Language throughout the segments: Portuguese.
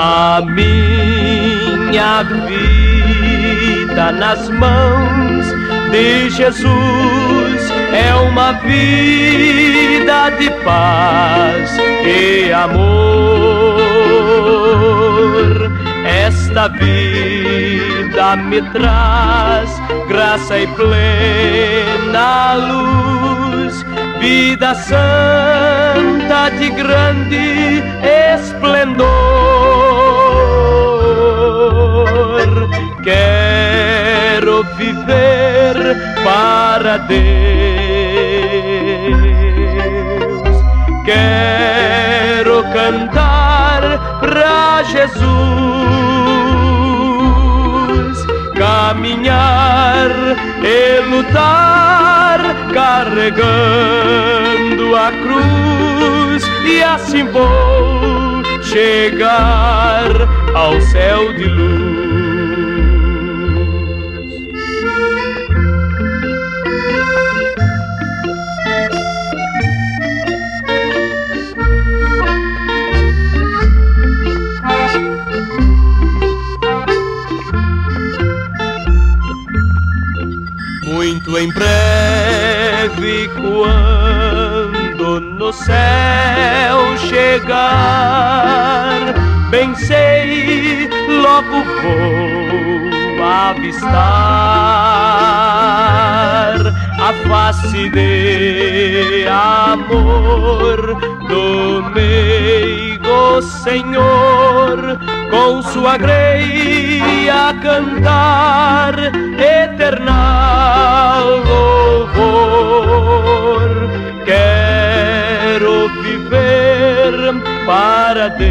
A minha vida nas mãos de Jesus é uma vida de paz e amor. Esta vida me traz graça e plena luz, vida santa de grande esplendor. Quero viver para Deus, quero cantar pra Jesus, caminhar e lutar, carregando a cruz, e assim vou chegar ao céu de luz. Muito em breve, quando no céu chegar, bem sei, logo vou avistar a face de amor do meigo Senhor, com sua grei a cantar eternal louvor. Quero viver para Deus,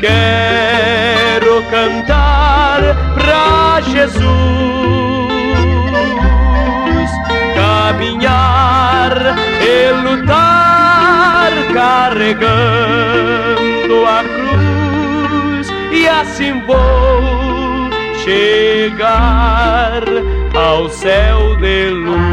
quero cantar pra Jesus, caminhar e lutar, carregando a cruz, e assim vou chegar ao céu de luz.